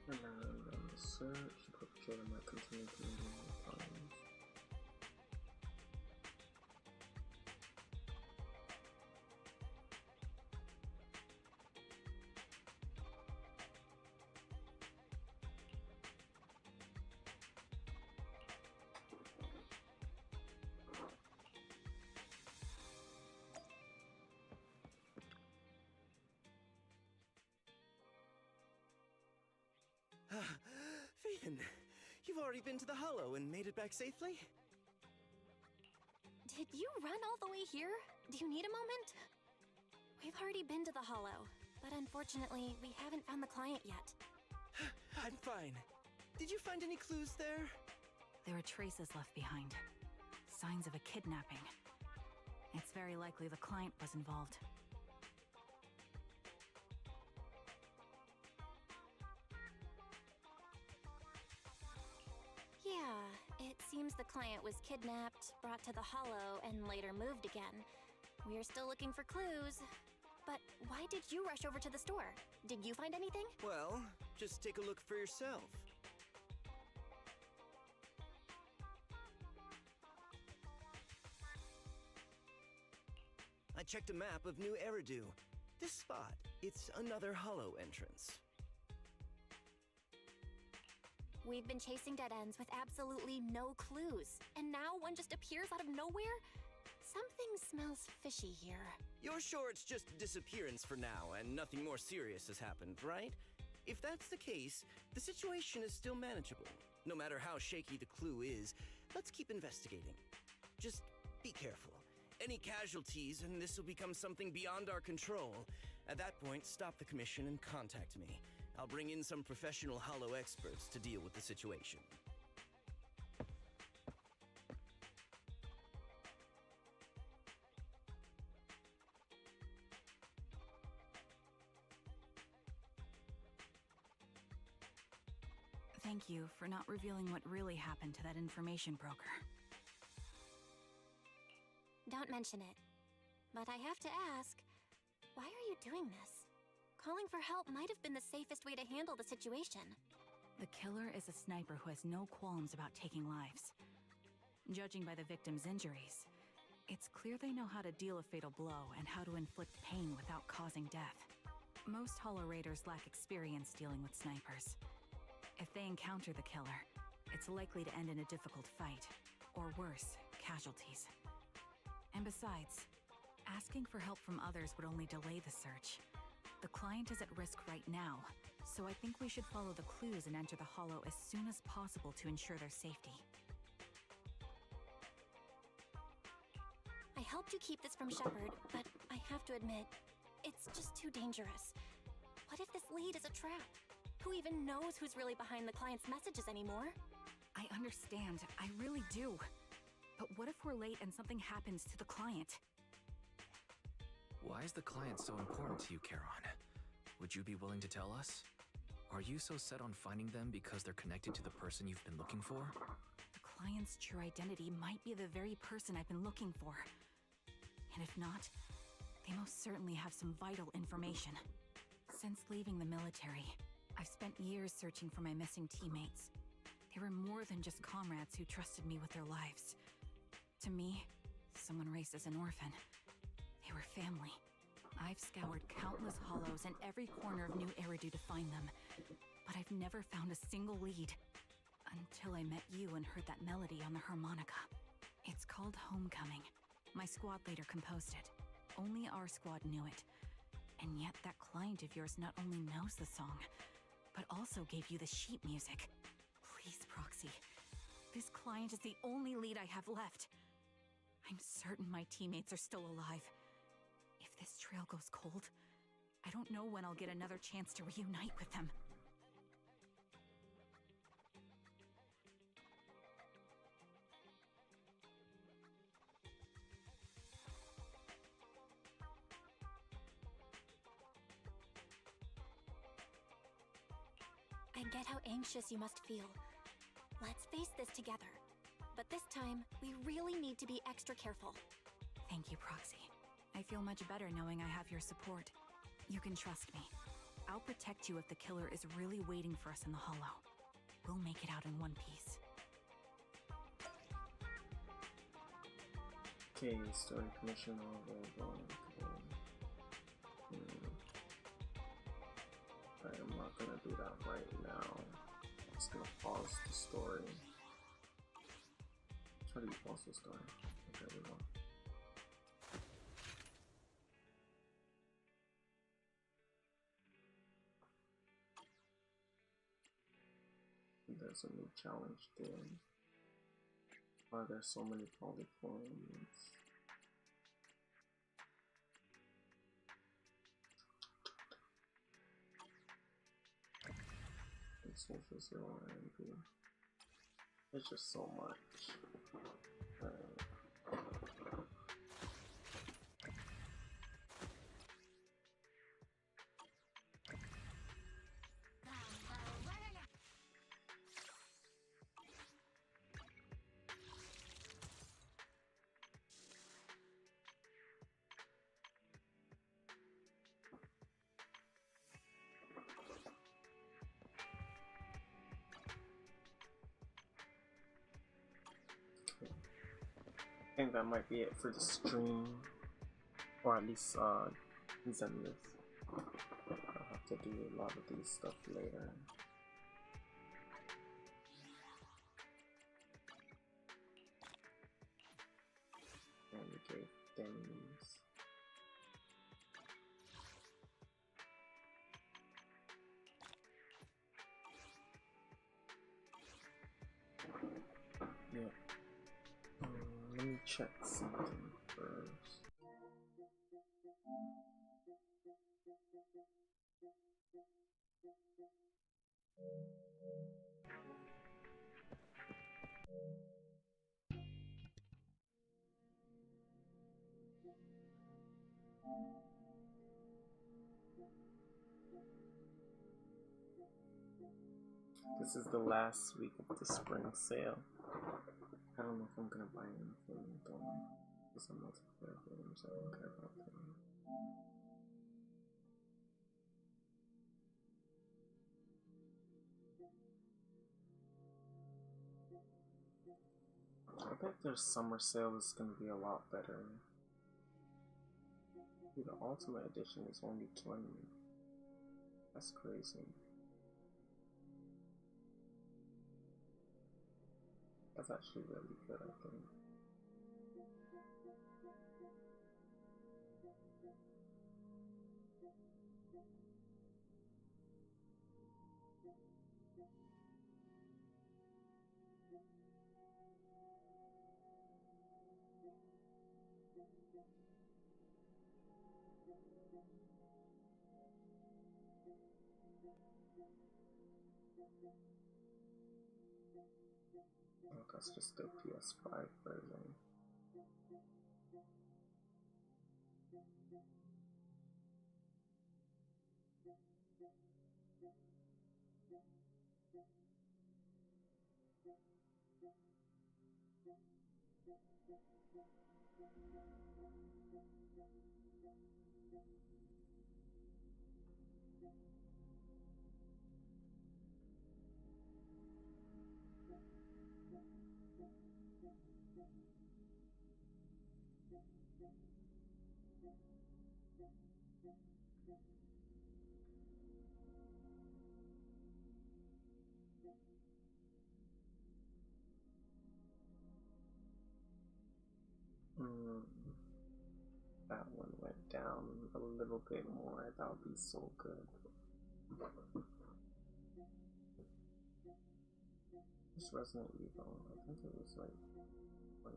And then run the search, the perpetrator might continue committing more crimes. Phaeton, you've already been to the Hollow and made it back safely? Did you run all the way here? Do you need a moment? We've already been to the Hollow, but unfortunately, we haven't found the client yet. I'm fine. Did you find any clues there? There are traces left behind. Signs of a kidnapping. It's very likely the client was involved. Yeah, it seems the client was kidnapped, brought to the Hollow, and later moved again. We're still looking for clues. But why did you rush over to the store? Did you find anything? Well, just take a look for yourself. I checked a map of New Eridu. This spot, it's another Hollow entrance. We've been chasing dead ends with absolutely no clues, and now one just appears out of nowhere? Something smells fishy here. You're sure it's just a disappearance for now and nothing more serious has happened, right? If that's the case, the situation is still manageable. No matter how shaky the clue is, let's keep investigating. Just be careful. Any casualties and this will become something beyond our control. At that point, stop the commission and contact me. I'll bring in some professional Hollow experts to deal with the situation. Thank you for not revealing what really happened to that information broker. Don't mention it. But I have to ask, why are you doing this? Calling for help might have been the safest way to handle the situation. The killer is a sniper who has no qualms about taking lives. Judging by the victim's injuries, it's clear they know how to deal a fatal blow and how to inflict pain without causing death. Most Hollow Raiders lack experience dealing with snipers. If they encounter the killer, it's likely to end in a difficult fight, or worse, casualties. And besides, asking for help from others would only delay the search. The client is at risk right now, so I think we should follow the clues and enter the Hollow as soon as possible to ensure their safety. I helped you keep this from Shepard, but I have to admit, it's just too dangerous. What if this lead is a trap? Who even knows who's really behind the client's messages anymore? I understand, I really do. But what if we're late and something happens to the client? Why is the client so important to you, Charon? Would you be willing to tell us? Are you so set on finding them because they're connected to the person you've been looking for? The client's true identity might be the very person I've been looking for. And if not, they most certainly have some vital information. Since leaving the military, I've spent years searching for my missing teammates. They were more than just comrades who trusted me with their lives. To me, someone raised as an orphan. They were family. I've scoured countless hollows in every corner of New Eridu to find them, but I've never found a single lead. Until I met you and heard that melody on the harmonica. It's called Homecoming. My squad leader composed it. Only our squad knew it. And yet that client of yours not only knows the song, but also gave you the sheet music. Please, Proxy. This client is the only lead I have left. I'm certain my teammates are still alive. If this trail goes cold, I don't know when I'll get another chance to reunite with them. I get how anxious you must feel. Let's face this together. But this time, we really need to be extra careful. Thank you, Proxy. I feel much better knowing I have your support. You can trust me. I'll protect you if the killer is really waiting for us in the Hollow. We'll make it out in one piece. Okay, story commission I'm not gonna do that right now. I'm just gonna pause the story. How do you pause the story? Okay, we go. There's a new challenge there. Why are there so many polyclones? Social zero and it's just so much. I think that might be it for the stream, or at least Zenless. I'll have to do a lot of these stuff later. And we gave things. Yeah. Let me check something first. This is the last week of the spring sale. I don't know if I'm gonna buy anything though. Because I'm multiplayer games, I don't care about them. I bet their summer sale is gonna be a lot better. Dude, the Ultimate Edition is only 20. That's crazy. That's actually really good, I think. Oh, that's just the PS5 version. That one went down a little bit more. That would be so good. This Resident Evil, I think it was like $20.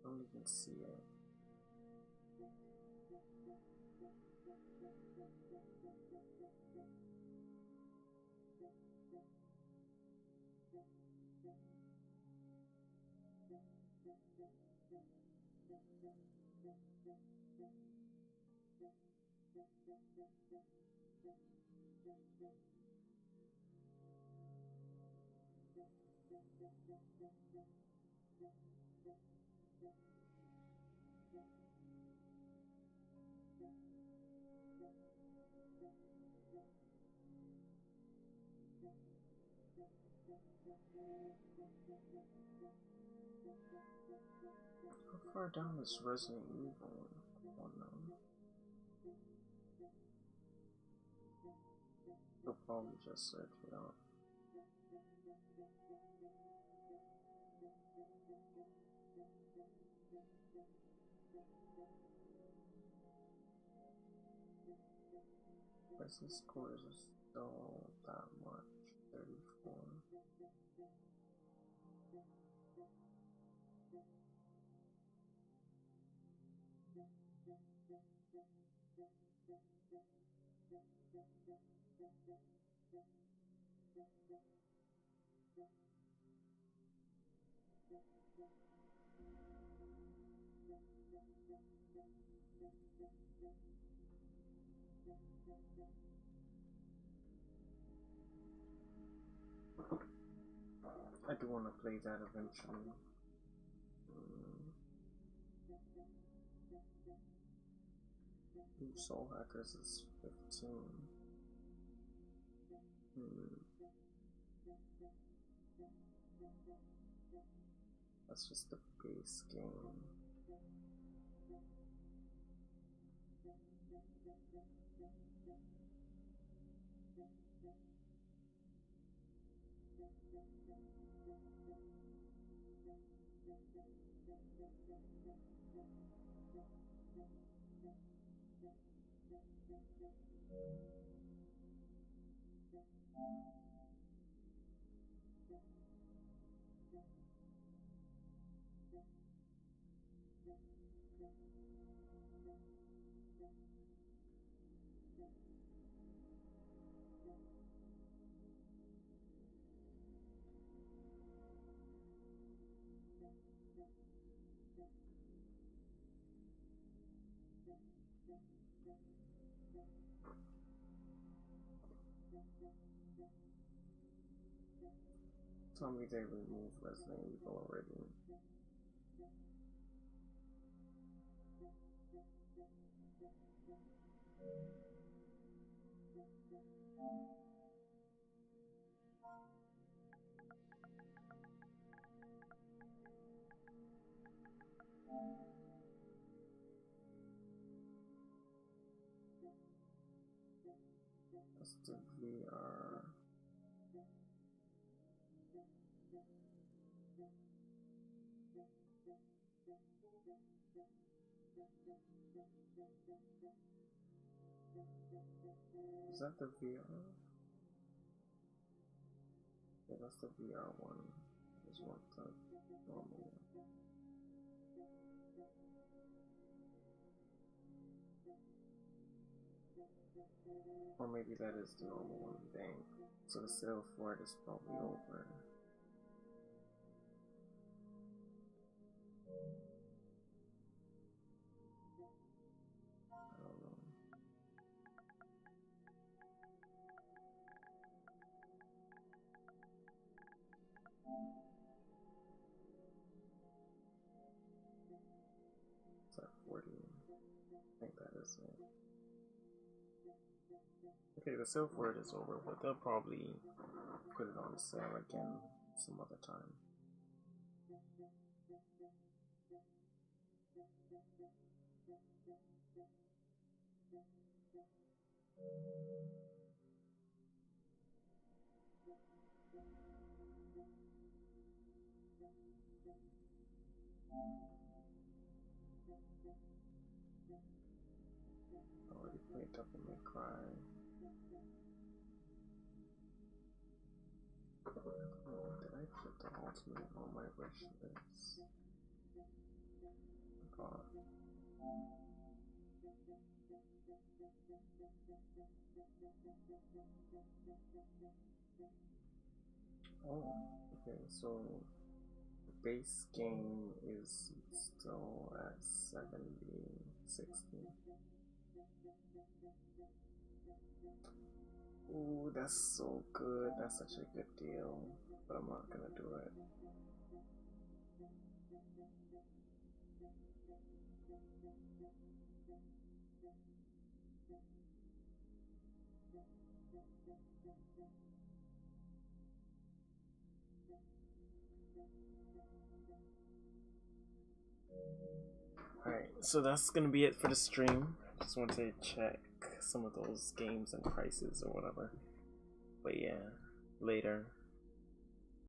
I don't even see it. How far down is Resident Evil one now? You'll probably just search it out. Versus scores is still that much, 34. I do want to play that eventually. Soul Hackers is 15. That's just the base game. Tell me they removed Resident Evil already. That's the VR. Is that the VR? Yeah, that's the VR one. There's one the normal one. Or maybe that is the normal one. Dang. So the sale for it is probably over. I don't know. It's at 40. I think that is it. Okay, the sale for it is over, but they'll probably put it on sale again some other time. I already played Devil May Cry. Oh, did I put the ultimate on my wish list? God. Oh, okay, so the base game is still at 70, 60. Ooh, that's so good. That's such a good deal. But I'm not gonna do it. Alright, so that's gonna be it for the stream. Just want to check some of those games and prices or whatever. But yeah, later.